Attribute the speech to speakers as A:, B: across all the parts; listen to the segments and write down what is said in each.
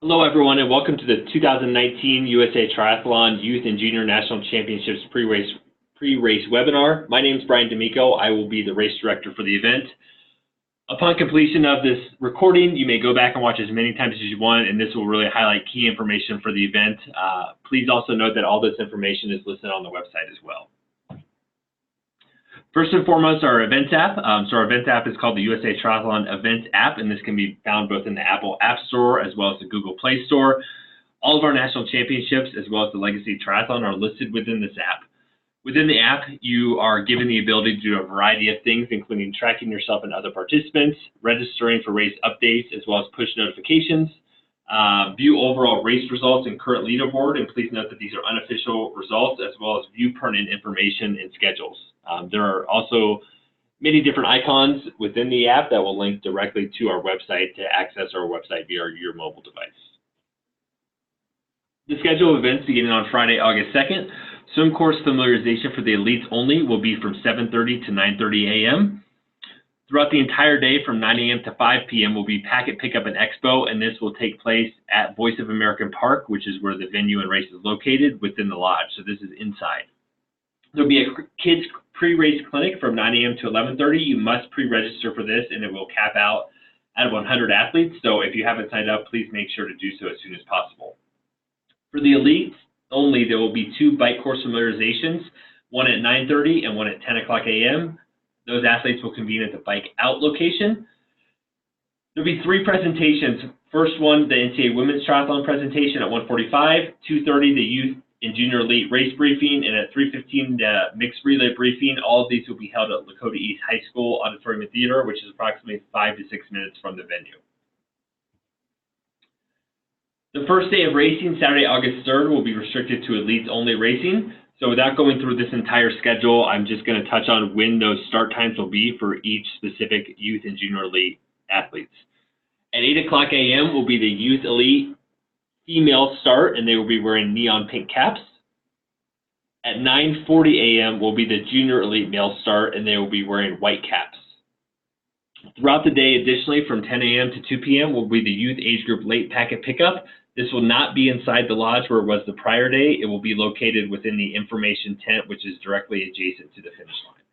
A: Hello, everyone, and welcome to the 2019 USA Triathlon Youth and Junior National Championships pre-race webinar. My name is Brian D'Amico. I will be the race director for the event. Upon completion of this recording, you may go back and watch as many times as you want, and this will really highlight key information for the event. Please also note that all this information is listed on the website as well. First and foremost, our events app. So our events app is called the USA Triathlon Events app, and this can be found both in the Apple App Store as well as the Google Play Store. All of our national championships as well as the Legacy Triathlon are listed within this app. Within the app, you are given the ability to do a variety of things, including tracking yourself and other participants, registering for race updates, as well as push notifications, view overall race results and current leaderboard, and please note that these are unofficial results, as well as view pertinent information and schedules. There are also many different icons within the app that will link directly to our website to access our website via your mobile device. The schedule of events beginning on Friday, August 2nd. Swim course familiarization for the elites only will be from 7:30 to 9:30 a.m. Throughout the entire day from 9 a.m. to 5 p.m. will be packet pickup and expo, and this will take place at Voice of America Park, which is where the venue and race is located within the lodge. So this is inside. There'll be a kids pre-race clinic from 9 a.m. to 11:30. You must pre-register for this, and it will cap out at 100 athletes. So if you haven't signed up, please make sure to do so as soon as possible. For the elites only, there will be 2 bike course familiarizations, one at 9:30 and one at 10 o'clock a.m. Those athletes will convene at the Bike Out location. There'll be 3 presentations. First one, the NCAA Women's Triathlon presentation at 1:45, 2:30, the Youth and Junior Elite race briefing, and at 3:15, the mixed relay briefing. All of these will be held at Lakota East High School Auditorium and Theater, which is approximately 5 to 6 minutes from the venue. The first day of racing, Saturday, August 3rd, will be restricted to elites only racing. So without going through this entire schedule, I'm just going to touch on when those start times will be for each specific youth and junior elite athletes. At 8 o'clock a.m. will be the youth elite female start, and they will be wearing neon pink caps. At 9:40 a.m. will be the junior elite male start, and they will be wearing white caps. Throughout the day, additionally, from 10 a.m. to 2 p.m. will be the youth age group late packet pickup. This will not be inside the lodge where it was the prior day. It will be located within the information tent, which is directly adjacent to the finish line.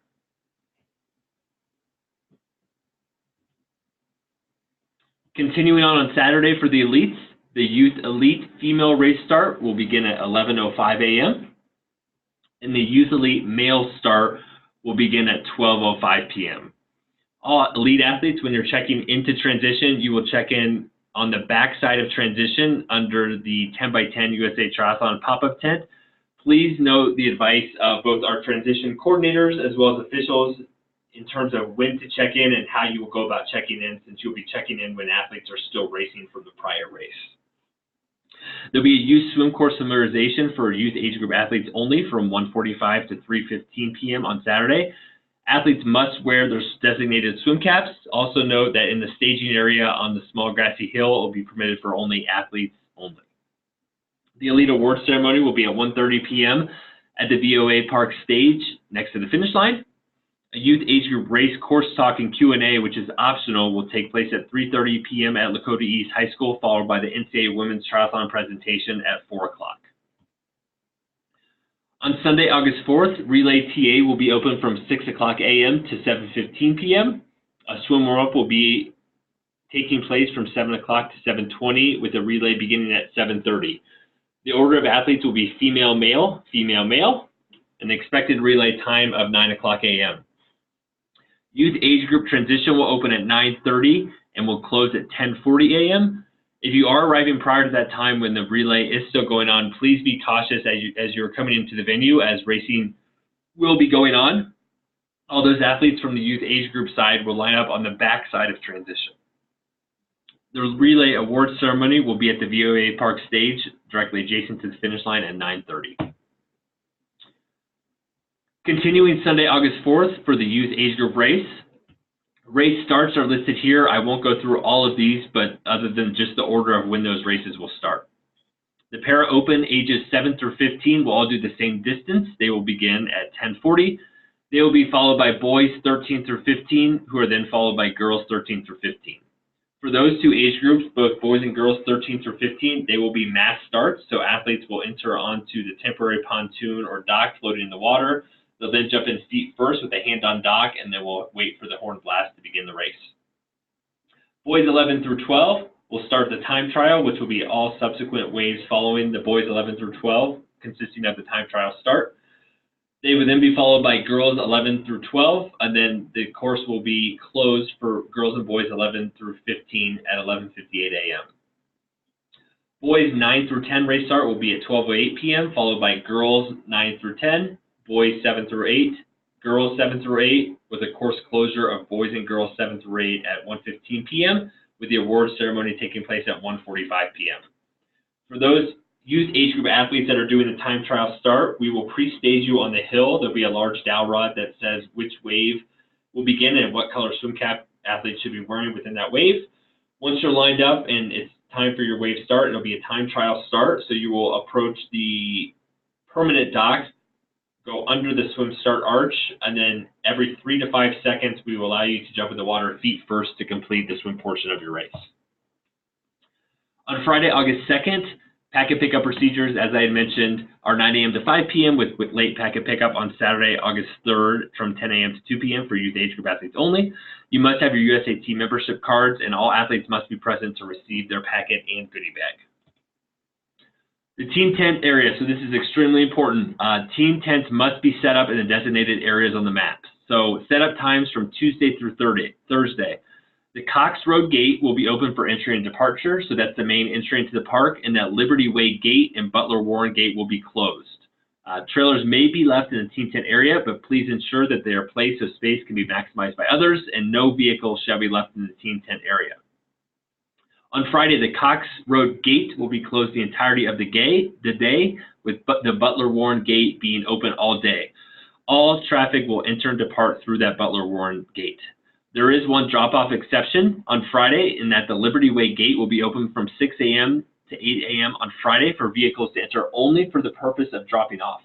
A: Continuing on Saturday for the elites, the youth elite female race start will begin at 11:05 a.m. and the youth elite male start will begin at 12:05 p.m. All elite athletes, when you're checking into transition, you will check in on the back side of transition under the 10x10 USA Triathlon pop-up tent. Please note the advice of both our transition coordinators as well as officials in terms of when to check in and how you will go about checking in, since you'll be checking in when athletes are still racing from the prior race. There'll be a youth swim course familiarization for youth age group athletes only from 1:45 to 3:15 p.m. on Saturday. Athletes must wear their designated swim caps. Also note that in the staging area on the small grassy hill, it will be permitted for only athletes only. The Elite Award ceremony will be at 1:30 p.m. at the VOA Park stage next to the finish line. A youth age group race course talk and Q&A, which is optional, will take place at 3:30 p.m. at Lakota East High School, followed by the NCAA Women's Triathlon presentation at 4 o'clock. On Sunday, August 4th, Relay TA will be open from 6 o'clock a.m. to 7:15 p.m. A swim warm-up will be taking place from 7 o'clock to 7:20 with a relay beginning at 7:30. The order of athletes will be female, male, female, male, an expected relay time of 9 o'clock a.m. Youth age group transition will open at 9:30 and will close at 10:40 a.m. If you are arriving prior to that time when the relay is still going on, please be cautious as you're coming into the venue, as racing will be going on. All those athletes from the youth age group side will line up on the back side of transition. The relay award ceremony will be at the VOA Park stage, directly adjacent to the finish line at 9:30. Continuing Sunday, August 4th for the youth age group race. Race starts are listed here. I won't go through all of these, but other than just the order of when those races will start. The Para Open ages 7 through 15 will all do the same distance. They will begin at 10:40. They will be followed by boys 13 through 15, who are then followed by girls 13 through 15. For those two age groups, both boys and girls 13 through 15, they will be mass starts, so athletes will enter onto the temporary pontoon or dock floating in the water. They'll then jump in feet first with a hand on dock, and then we'll wait for the horn blast to begin the race. Boys 11 through 12 will start the time trial, which will be all subsequent waves following the boys 11 through 12, consisting of the time trial start. They would then be followed by girls 11 through 12, and then the course will be closed for girls and boys 11 through 15 at 11:58 a.m. Boys 9 through 10 race start will be at 12:08 p.m., followed by girls 9 through 10, boys 7 through 8, girls 7 through 8, with a course closure of boys and girls 7 through 8 at 1:15 p.m., with the award ceremony taking place at 1:45 p.m. For those youth age group athletes that are doing the time trial start, we will pre-stage you on the hill. There'll be a large dowel rod that says which wave will begin and what color swim cap athletes should be wearing within that wave. Once you're lined up and it's time for your wave start, it'll be a time trial start, so you will approach the permanent dock, go under the swim start arch, and then every 3 to 5 seconds, we will allow you to jump in the water feet first to complete the swim portion of your race. On Friday, August 2nd, packet pickup procedures, as I had mentioned, are 9 a.m. to 5 p.m. with late packet pickup on Saturday, August 3rd from 10 a.m. to 2 p.m. for youth age group athletes only. You must have your USAT membership cards, and all athletes must be present to receive their packet and goodie bag. The team tent area, so this is extremely important. Team tents must be set up in the designated areas on the map. So setup times from Tuesday through Thursday. The Cox Road gate will be open for entry and departure, so that's the main entry into the park, and that Liberty Way gate and Butler Warren gate will be closed. Trailers may be left in the team tent area, but please ensure that they are placed so space can be maximized by others, and no vehicles shall be left in the team tent area. On Friday, the Cox Road gate will be closed the entirety of the day, with the Butler Warren gate being open all day. All traffic will enter and depart through that Butler Warren gate. There is one drop-off exception on Friday in that the Liberty Way gate will be open from 6 a.m. to 8 a.m. on Friday for vehicles to enter only for the purpose of dropping off.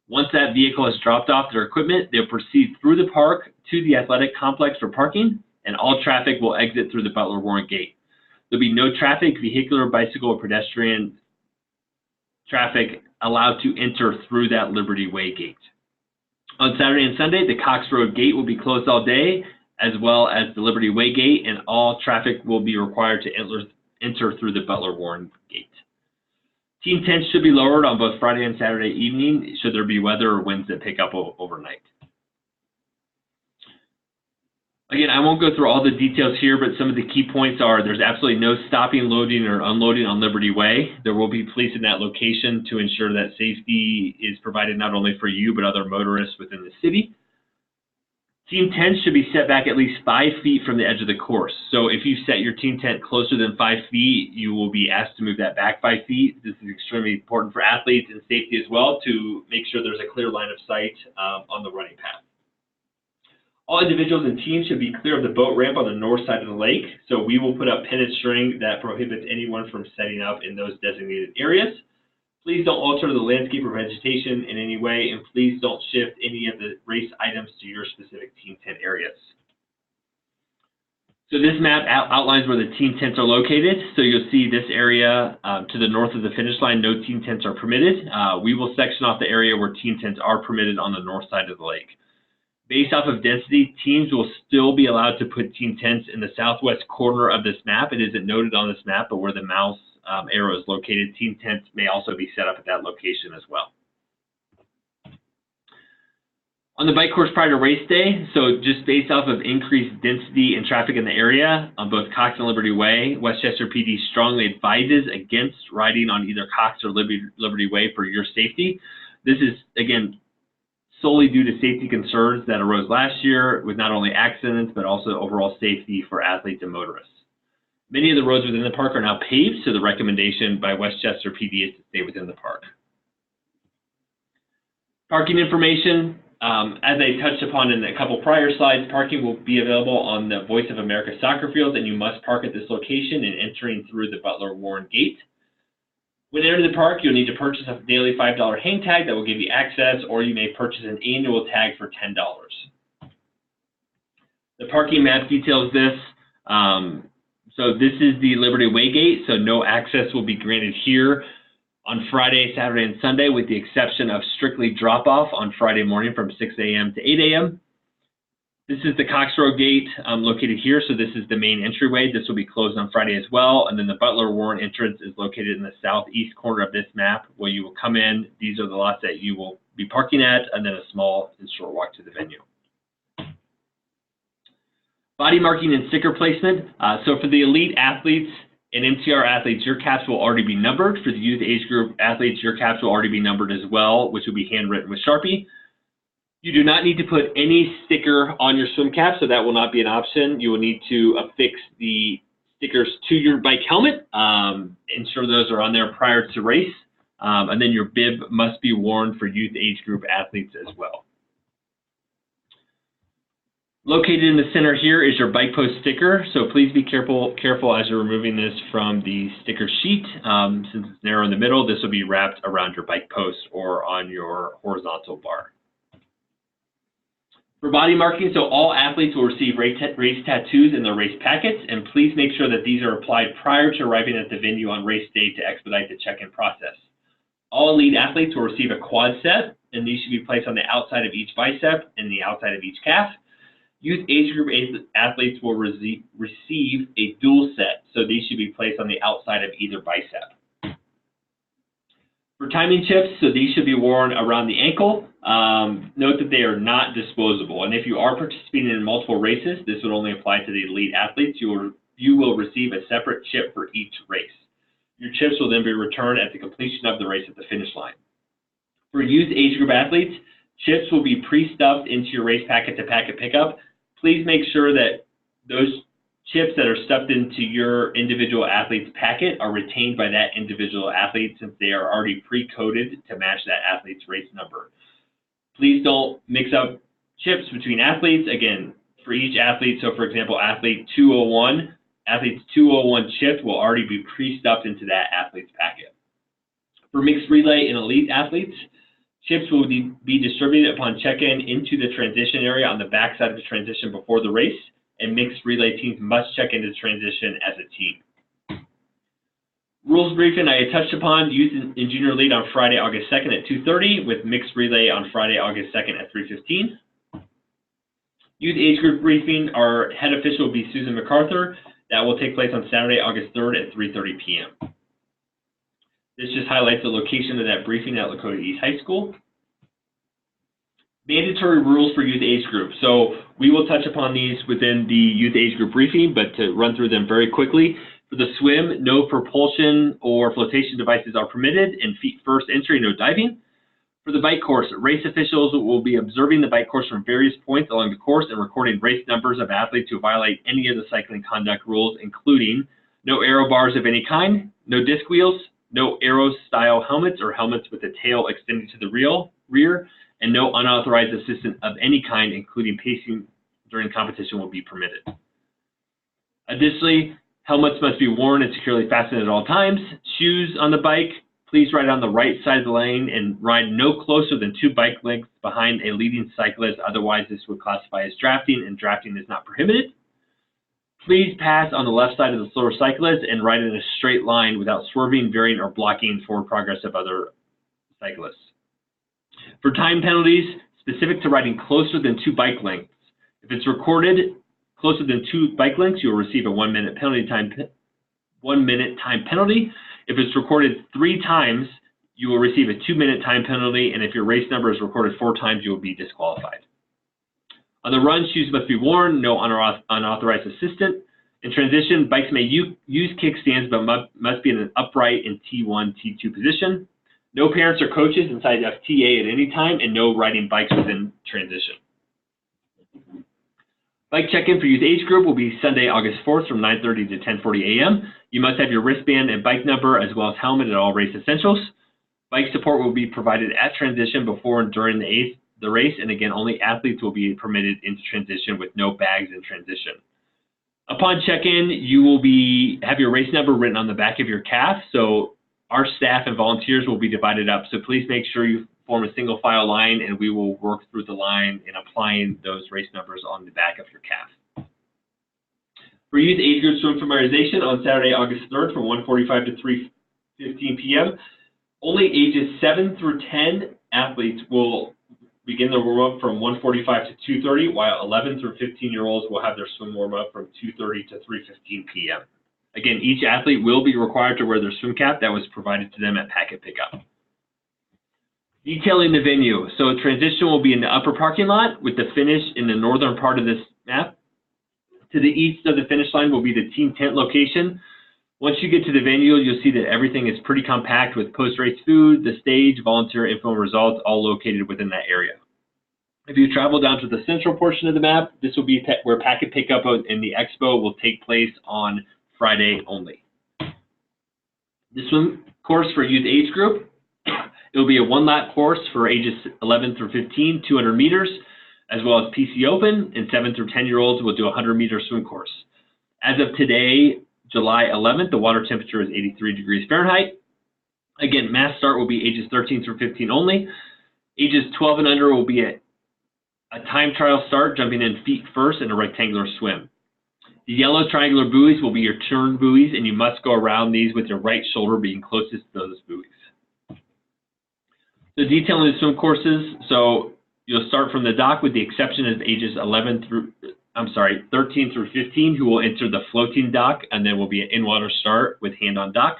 A: Once that vehicle has dropped off their equipment, they'll proceed through the park to the athletic complex for parking, and all traffic will exit through the Butler Warren gate. There'll be no traffic, vehicular, bicycle, or pedestrian traffic allowed to enter through that Liberty Way gate. On Saturday and Sunday, the Cox Road gate will be closed all day, as well as the Liberty Way gate, and all traffic will be required to enter through the Butler Warren gate. Team tents should be lowered on both Friday and Saturday evening, should there be weather or winds that pick up overnight. Again, I won't go through all the details here, but some of the key points are there's absolutely no stopping, loading, or unloading on Liberty Way. There will be police in that location to ensure that safety is provided not only for you, but other motorists within the city. Team tents should be set back at least 5 feet from the edge of the course. So if you set your team tent closer than 5 feet, you will be asked to move that back 5 feet. This is extremely important for athletes and safety as well to make sure there's a clear line of sight on the running path. All individuals and teams should be clear of the boat ramp on the north side of the lake. So we will put up pennant string that prohibits anyone from setting up in those designated areas. Please don't alter the landscape or vegetation in any way, and please don't shift any of the race items to your specific team tent areas. So this map outlines where the team tents are located. So you'll see this area to the north of the finish line, no team tents are permitted. We will section off the area where team tents are permitted on the north side of the lake. Based off of density, teams will still be allowed to put team tents in the southwest corner of this map. It isn't noted on this map, but where the mouse arrow is located, team tents may also be set up at that location as well. On the bike course prior to race day, so just based off of increased density and traffic in the area on both Cox and Liberty Way, Westchester PD strongly advises against riding on either Cox or Liberty Way for your safety. This is, again, solely due to safety concerns that arose last year with not only accidents, but also overall safety for athletes and motorists. Many of the roads within the park are now paved, so the recommendation by Westchester PD is to stay within the park. Parking information, as I touched upon in a couple prior slides, parking will be available on the Voice of America soccer field, and you must park at this location and entering through the Butler Warren gate. When entering the park, you'll need to purchase a daily $5 hang tag that will give you access, or you may purchase an annual tag for $10. The parking map details this. So this is the Liberty Way gate, so no access will be granted here on Friday, Saturday, and Sunday, with the exception of strictly drop-off on Friday morning from 6 a.m. to 8 a.m. This is the Cox Road gate located here, so this is the main entryway. This will be closed on Friday as well, and then the Butler Warren entrance is located in the southeast corner of this map, where you will come in. These are the lots that you will be parking at, and then a small and short walk to the venue. Body marking and sticker placement. So for the elite athletes and MTR athletes, your caps will already be numbered. For the youth age group athletes, your caps will already be numbered as well, which will be handwritten with Sharpie. You do not need to put any sticker on your swim cap, so that will not be an option. You will need to affix the stickers to your bike helmet. Ensure those are on there prior to race. And then your bib must be worn for youth age group athletes as well. Located in the center here is your bike post sticker, so please be careful as you're removing this from the sticker sheet. Since it's narrow in the middle, this will be wrapped around your bike post or on your horizontal bar. For body marking, so all athletes will receive race tattoos in their race packets, and please make sure that these are applied prior to arriving at the venue on race day to expedite the check-in process. All elite athletes will receive a quad set, and these should be placed on the outside of each bicep and the outside of each calf. Youth age group athletes will receive a dual set, so these should be placed on the outside of either bicep. For timing chips, so these should be worn around the ankle. Note that they are not disposable, and if you are participating in multiple races, this would only apply to the elite athletes. You will receive a separate chip for each race. Your chips will then be returned at the completion of the race at the finish line. For youth age group athletes, chips will be pre-stuffed into your race packet to packet pickup. Please make sure that those chips that are stuffed into your individual athlete's packet are retained by that individual athlete, since they are already pre-coded to match that athlete's race number. Please don't mix up chips between athletes. Again, for each athlete, so for example, athlete's 201 chip will already be pre-stuffed into that athlete's packet. For mixed relay and elite athletes, chips will be distributed upon check-in into the transition area on the backside of the transition before the race, and mixed relay teams must check into transition as a team. Rules briefing I had touched upon: youth and junior elite on Friday, August 2nd at 2:30, with mixed relay on Friday, August 2nd at 3:15. Youth age group briefing, our head official will be Susan MacArthur. That will take place on Saturday, August 3rd at 3:30 p.m. This just highlights the location of that briefing at Lakota East High School. Mandatory rules for youth age group. So we will touch upon these within the youth age group briefing, but to run through them very quickly. For the swim, no propulsion or flotation devices are permitted, and feet first entry, no diving. For the bike course, race officials will be observing the bike course from various points along the course and recording race numbers of athletes who violate any of the cycling conduct rules, including no aero bars of any kind, no disc wheels, no aero-style helmets or helmets with the tail extended to the rear, and no unauthorized assistance of any kind, including pacing during competition, will be permitted. Additionally, helmets must be worn and securely fastened at all times. Shoes on the bike, please ride on the right side of the lane and ride no closer than 2 bike lengths behind a leading cyclist. Otherwise, this would classify as drafting, and drafting is not prohibited. Please pass on the left side of the slower cyclist and ride in a straight line without swerving, veering, or blocking forward progress of other cyclists. For time penalties, specific to riding closer than 2 bike lengths, if it's recorded closer than 2 bike lengths, you will receive a 1 minute time penalty. If it's recorded 3 times, you will receive a 2-minute time penalty, and if your race number is recorded 4 times, you will be disqualified. On the run, shoes must be worn, no unauthorized assistant. In transition, bikes may use kickstands, but must be in an upright in T1, T2 position. No parents or coaches inside FTA at any time, and no riding bikes within transition. Bike check-in for youth age group will be Sunday, August 4th from 9:30 to 10:40 a.m. You must have your wristband and bike number as well as helmet and all race essentials. Bike support will be provided at transition before and during the race, and again, only athletes will be permitted into transition with no bags in transition. Upon check-in, you will have your race number written on the back of your calf, so our staff and volunteers will be divided up, so please make sure you form a single file line, and we will work through the line in applying those race numbers on the back of your calf. For youth age group swim familiarization on Saturday, August 3rd from 1:45 to 3:15 p.m., only ages 7 through 10 athletes will begin their warm-up from 1:45 to 2:30, while 11 through 15-year-olds will have their swim warm-up from 2:30 to 3:15 p.m. Again, each athlete will be required to wear their swim cap that was provided to them at packet pickup. Detailing the venue. So transition will be in the upper parking lot with the finish in the northern part of this map. To the east of the finish line will be the team tent location. Once you get to the venue, you'll see that everything is pretty compact with post-race food, the stage, volunteer info and results all located within that area. If you travel down to the central portion of the map, this will be where packet pickup in the expo will take place on Friday only. The swim course for youth age group, it will be a one-lap course for ages 11 through 15, 200 meters, as well as PC Open, and 7 through 10-year-olds will do a 100-meter swim course. As of today, July 11th, the water temperature is 83 degrees Fahrenheit. Again, mass start will be ages 13 through 15 only. Ages 12 and under will be a time trial start, jumping in feet first in a rectangular swim. The yellow triangular buoys will be your turn buoys, and you must go around these with your right shoulder being closest to those buoys. So detailing the swim courses, so you'll start from the dock with the exception of ages 13 through 15 who will enter the floating dock, and then will be an in-water start with hand on dock.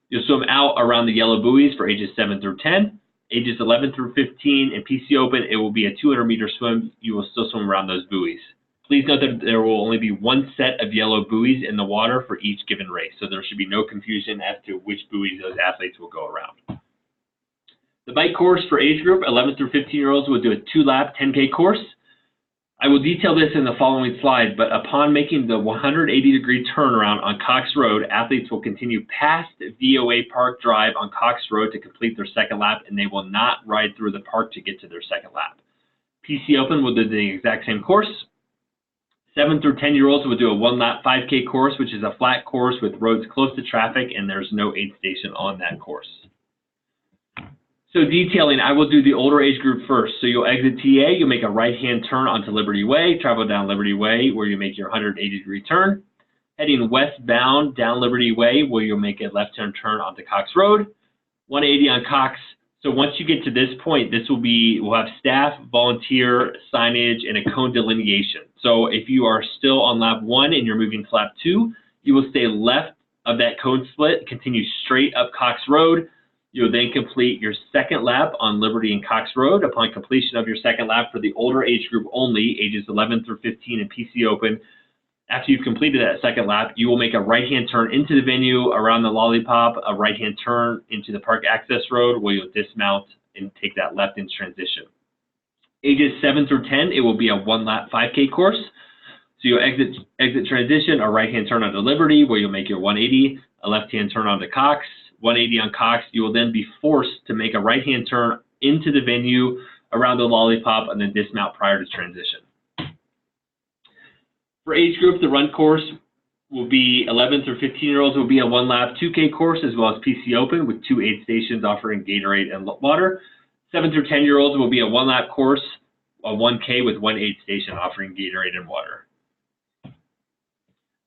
A: You'll swim out around the yellow buoys for ages 7 through 10. Ages 11 through 15 in PC Open, it will be a 200-meter swim. You will still swim around those buoys. Please note that there will only be one set of yellow buoys in the water for each given race, so there should be no confusion as to which buoys those athletes will go around. The bike course for age group 11 through 15-year-olds will do a 2-lap 10K course. I will detail this in the following slide, but upon making the 180-degree turnaround on Cox Road, athletes will continue past VOA Park Drive on Cox Road to complete their second lap, and they will not ride through the park to get to their second lap. PC Open will do the exact same course. 7 through 10-year-olds will do a 1-lap 5K course, which is a flat course with roads close to traffic, and there's no aid station on that course. So detailing, I will do the older age group first. So you'll exit TA, you'll make a right-hand turn onto Liberty Way, travel down Liberty Way where you make your 180-degree turn. Heading westbound down Liberty Way where you'll make a left-hand turn onto Cox Road. 180 on Cox. So once you get to this point, we'll have staff, volunteer, signage, and a cone delineation. So if you are still on lap 1 and you're moving to lap 2, you will stay left of that cone split, continue straight up Cox Road. You'll then complete your second lap on Liberty and Cox Road. Upon completion of your second lap for the older age group only, ages 11 through 15 in PC Open, after you've completed that second lap, you will make a right-hand turn into the venue around the Lollipop, a right-hand turn into the park access road where you'll dismount and take that left in transition. Ages 7 through 10, it will be a 1-lap 5K course. So you'll exit transition, a right-hand turn onto Liberty where you'll make your 180, a left-hand turn onto Cox, 180 on Cox. You will then be forced to make a right-hand turn into the venue around the Lollipop and then dismount prior to transition. For age group, the run course will be 11 through 15-year-olds will be a 1-lap 2K course as well as PC Open with 2 aid stations offering Gatorade and water. 7 through 10-year-olds will be a 1-lap course, a 1K with 1 aid station offering Gatorade and water.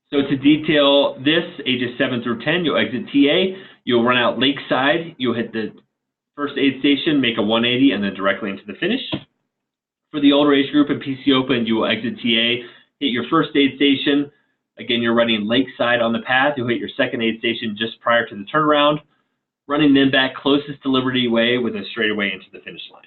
A: So to detail this, ages 7 through 10, you'll exit TA, you'll run out Lakeside, you'll hit the first aid station, make a 180, and then directly into the finish. For the older age group in PC Open, you will exit TA, hit your first aid station. Again, you're running Lakeside on the path. You'll hit your second aid station just prior to the turnaround, running then back closest to Liberty Way with a straightaway into the finish line.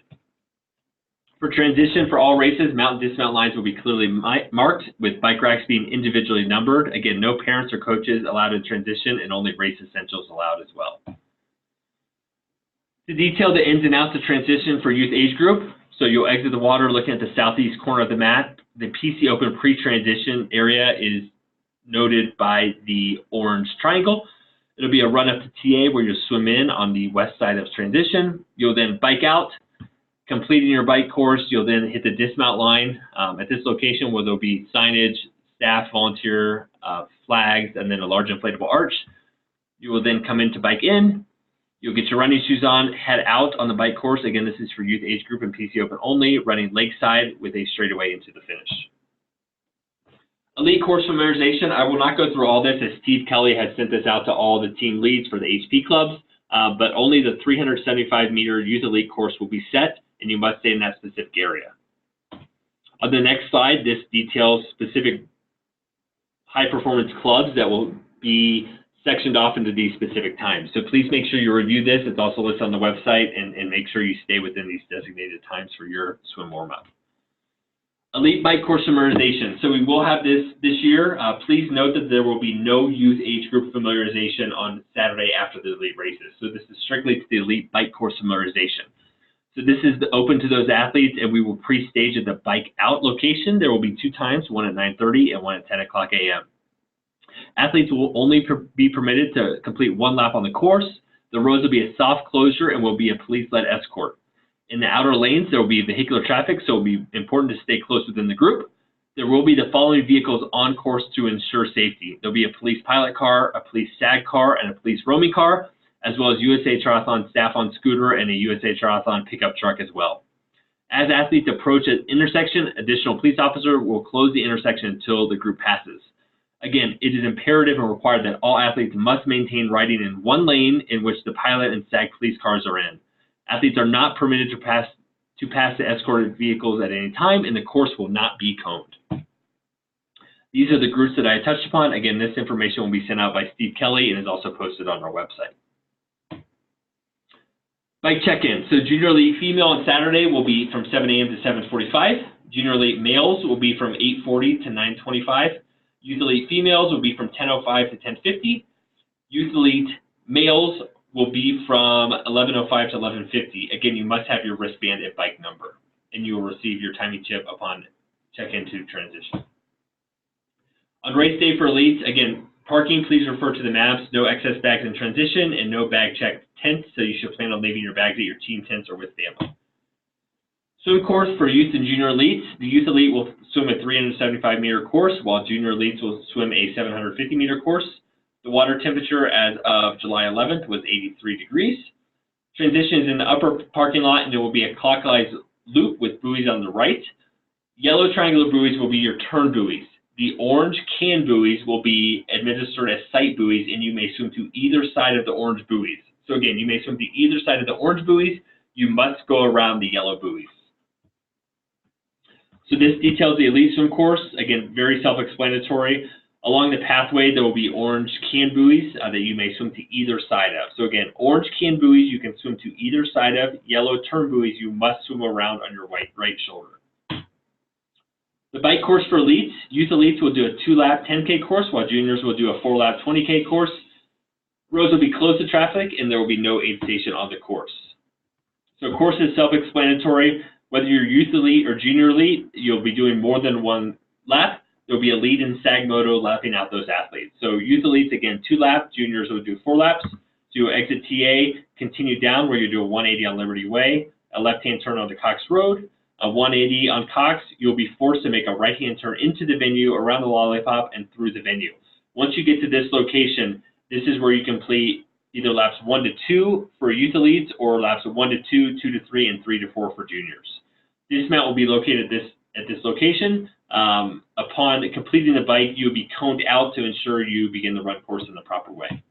A: For transition for all races, mount and dismount lines will be clearly marked with bike racks being individually numbered. Again, no parents or coaches allowed in transition and only race essentials allowed as well. To detail the ins and outs of transition for youth age group, so you'll exit the water looking at the southeast corner of the map. The PC Open pre-transition area is noted by the orange triangle. It'll be a run up to TA where you'll swim in on the west side of transition. You'll then bike out. Completing your bike course, you'll then hit the dismount line at this location where there'll be signage, staff, volunteer, flags, and then a large inflatable arch. You will then come in to bike in. You'll get your running shoes on, head out on the bike course. Again, this is for youth age group and PC Open only, running Lakeside with a straightaway into the finish. Elite course familiarization, I will not go through all this as Steve Kelly has sent this out to all the team leads for the HP clubs, but only the 375-meter Youth Elite course will be set, and you must stay in that specific area. On the next slide, this details specific high-performance clubs that will be sectioned off into these specific times. So please make sure you review this. It's also listed on the website, and make sure you stay within these designated times for your swim warm-up. Elite bike course familiarization. So we will have this year. Please note that there will be no youth age group familiarization on Saturday after the elite races. So this is strictly to the elite bike course familiarization. So this is open to those athletes, and we will pre-stage at the bike out location. There will be 2 times, one at 9:30 and one at 10 o'clock a.m. Athletes will only be permitted to complete 1 lap on the course. The roads will be a soft closure and will be a police-led escort. In the outer lanes, there will be vehicular traffic, so it will be important to stay close within the group. There will be the following vehicles on course to ensure safety. There will be a police pilot car, a police SAG car, and a police roaming car, as well as USA Triathlon staff on scooter and a USA Triathlon pickup truck as well. As athletes approach an intersection, additional police officer will close the intersection until the group passes. Again, it is imperative and required that all athletes must maintain riding in 1 lane in which the pilot and SAG police cars are in. Athletes are not permitted to pass the escorted vehicles at any time, and the course will not be coned. These are the groups that I touched upon. Again, this information will be sent out by Steve Kelly and is also posted on our website. Bike check-in. So Junior Elite female on Saturday will be from 7 a.m. to 7:45. Junior Elite males will be from 8:40 to 9:25. Youth Elite females will be from 10:05 to 10:50. Youth Elite males will be from 11:05 to 11:50. Again, you must have your wristband and bike number, and you will receive your timing chip upon check-in to transition. On race day for elites, again, parking, please refer to the maps. No excess bags in transition and no bag check tents, so you should plan on leaving your bags at your team tents or with family. Swim course for youth and junior elites. The youth elite will swim a 375-meter course, while junior elites will swim a 750-meter course. The water temperature as of July 11th was 83 degrees. Transition is in the upper parking lot, and there will be a clockwise loop with buoys on the right. Yellow triangular buoys will be your turn buoys. The orange can buoys will be administered as sight buoys, and you may swim to either side of the orange buoys. So again, you may swim to either side of the orange buoys. You must go around the yellow buoys. So this details the elite swim course. Again, very self-explanatory. Along the pathway, there will be orange can buoys that you may swim to either side of. So again, orange can buoys you can swim to either side of. Yellow turn buoys you must swim around on your right shoulder. The bike course for elites, youth elites will do a 2-lap 10K course, while juniors will do a 4-lap 20K course. Roads will be closed to traffic, and there will be no aid station on the course. So course is self-explanatory. Whether you're youth elite or junior elite, you'll be doing more than 1 lap. There'll be a lead in SAG moto lapping out those athletes. So youth elites, again, 2 laps. Juniors will do 4 laps. So you'll exit TA, continue down where you do a 180 on Liberty Way, a left-hand turn onto Cox Road, a 180 on Cox. You'll be forced to make a right-hand turn into the venue, around the Lollipop, and through the venue. Once you get to this location, this is where you complete either laps 1 to 2 for youth elites, or laps 1 to 2, 2 to 3, and 3 to 4 for juniors. Dismount will be located at this location. Upon completing the bike, you'll be coned out to ensure you begin the run course in the proper way.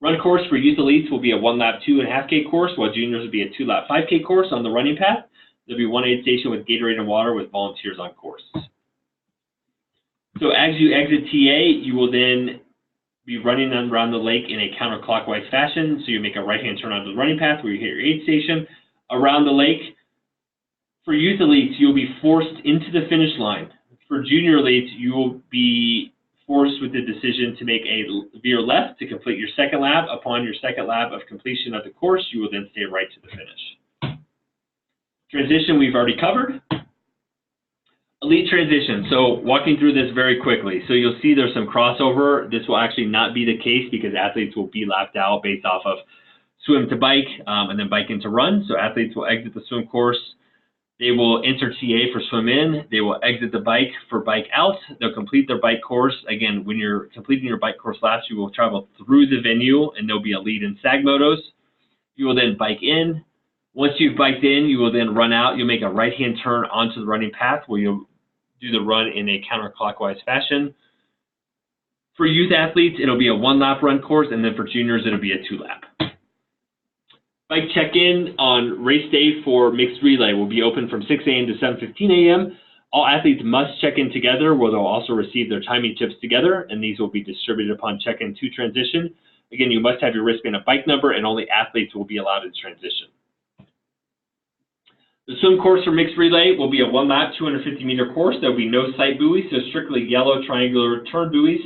A: Run course for youth elites will be a 1-lap 2.5K course, while juniors will be a 2-lap 5K course on the running path. There'll be 1 aid station with Gatorade and water with volunteers on course. So as you exit TA, you will then be running around the lake in a counterclockwise fashion. So you make a right-hand turn onto the running path where you hit your aid station. Around the lake, for youth elites, you'll be forced into the finish line. For junior elites, you will be forced with the decision to make a veer left to complete your 2nd lap. Upon your 2nd lap of completion of the course, you will then stay right to the finish. Transition we've already covered. Elite transition. So walking through this very quickly. So you'll see there's some crossover. This will actually not be the case because athletes will be lapped out based off of swim to bike and then bike into run. So athletes will exit the swim course. They will enter TA for swim in. They will exit the bike for bike out. They'll complete their bike course. Again, when you're completing your bike course laps, you will travel through the venue, and there'll be a lead in SAG motos. You will then bike in. Once you've biked in, you will then run out. You'll make a right-hand turn onto the running path where you'll do the run in a counterclockwise fashion. For youth athletes, it'll be a 1-lap run course, and then for juniors, it'll be a 2-lap. Bike check-in on race day for mixed relay will be open from 6 a.m. to 7:15 a.m. All athletes must check in together, where they'll also receive their timing tips together, and these will be distributed upon check-in to transition. Again, you must have your wristband and bike number, and only athletes will be allowed in transition. The swim course for mixed relay will be a 1-lap, 250-meter course. There will be no sight buoys, so strictly yellow triangular turn buoys.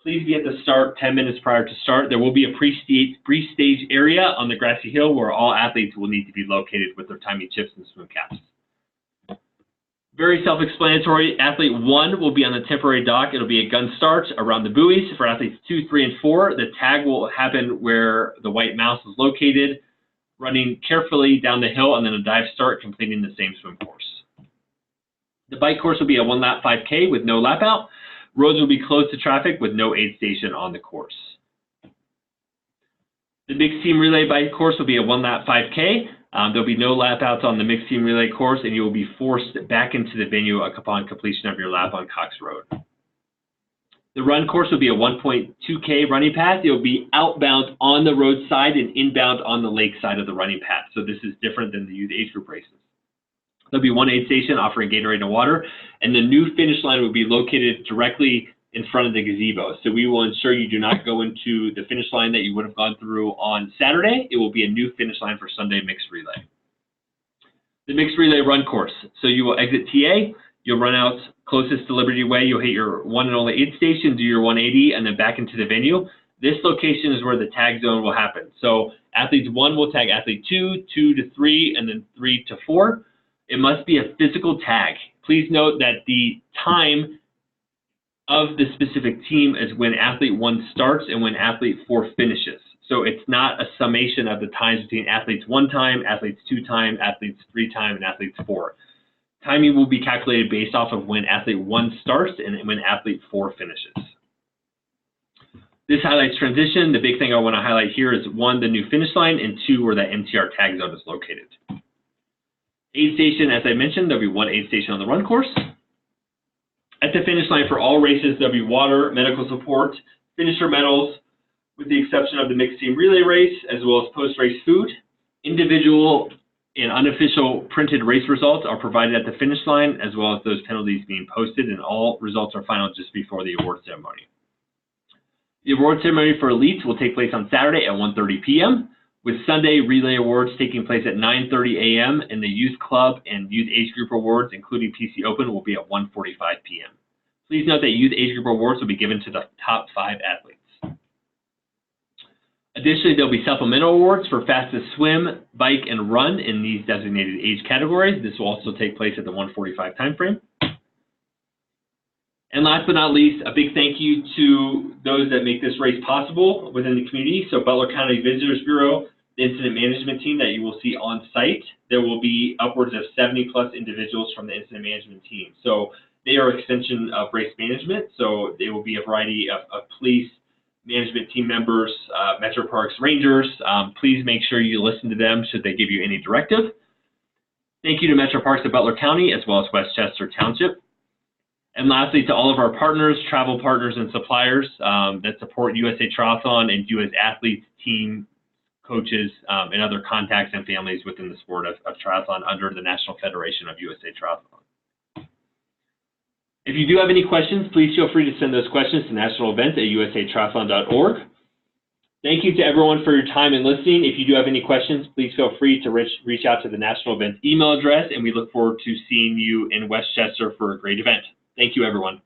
A: Please be at the start 10 minutes prior to start. There will be a pre-stage area on the grassy hill where all athletes will need to be located with their timing chips and swim caps. Very self-explanatory. Athlete 1 will be on the temporary dock. It'll be a gun start around the buoys. For athletes 2, 3, and 4, the tag will happen where the white mouse is located, running carefully down the hill, and then a dive start, completing the same swim course. The bike course will be a 1-lap 5K with no lap out. Roads will be closed to traffic with no aid station on the course. The mixed team relay bike course will be a 1-lap 5K. There'll be no lap outs on the mixed team relay course, and you will be forced back into the venue upon completion of your lap on Cox Road. The run course will be a 1.2K running path. It will be outbound on the road side and inbound on the lake side of the running path. So this is different than the youth age group races. There'll be one aid station offering Gatorade and water, and the new finish line will be located directly in front of the gazebo. So we will ensure you do not go into the finish line that you would have gone through on Saturday. It will be a new finish line for Sunday mixed relay. The mixed relay run course. So you will exit TA, you'll run out closest to Liberty Way, you'll hit your one and only aid station, do your 180, and then back into the venue. This location is where the tag zone will happen. So athletes 1 will tag athlete 2, 2 to 3, and then 3 to 4. It must be a physical tag. Please note that the time of the specific team is when athlete 1 starts and when athlete 4 finishes. So it's not a summation of the times between athletes 1 time, athletes 2 time, athletes 3 time, and athletes 4. Timing will be calculated based off of when athlete 1 starts and when athlete 4 finishes. This highlights transition. The big thing I want to highlight here is 1, the new finish line, and 2, where that MTR tag zone is located. Aid station, as I mentioned, there'll be 1 aid station on the run course. At the finish line for all races, there'll be water, medical support, finisher medals, with the exception of the mixed team relay race, as well as post-race food. Individual and unofficial printed race results are provided at the finish line, as well as those penalties being posted, and all results are final just before the award ceremony. The award ceremony for elites will take place on Saturday at 1:30 p.m., with Sunday relay awards taking place at 9:30 a.m. and the youth club and youth age group awards, including PC Open, will be at 1:45 p.m. Please note that youth age group awards will be given to the top 5 athletes. Additionally, there'll be supplemental awards for fastest swim, bike, and run in these designated age categories. This will also take place at the 1:45 time frame. And last but not least, a big thank you to those that make this race possible within the community. So Butler County Visitors Bureau, the incident management team that you will see on site. There will be upwards of 70+ individuals from the incident management team. So they are an extension of race management. So they will be a variety of police, management team members, Metro Parks Rangers. Please make sure you listen to them should they give you any directive. Thank you to Metro Parks of Butler County, as well as Westchester Township. And lastly, to all of our partners, travel partners, and suppliers that support USA Triathlon and you as athletes, team, coaches, and other contacts and families within the sport of triathlon under the National Federation of USA Triathlon. If you do have any questions, please feel free to send those questions to nationalevents@usatriathlon.org. Thank you to everyone for your time and listening. If you do have any questions, please feel free to reach out to the National Events email address, and we look forward to seeing you in Westchester for a great event. Thank you, everyone.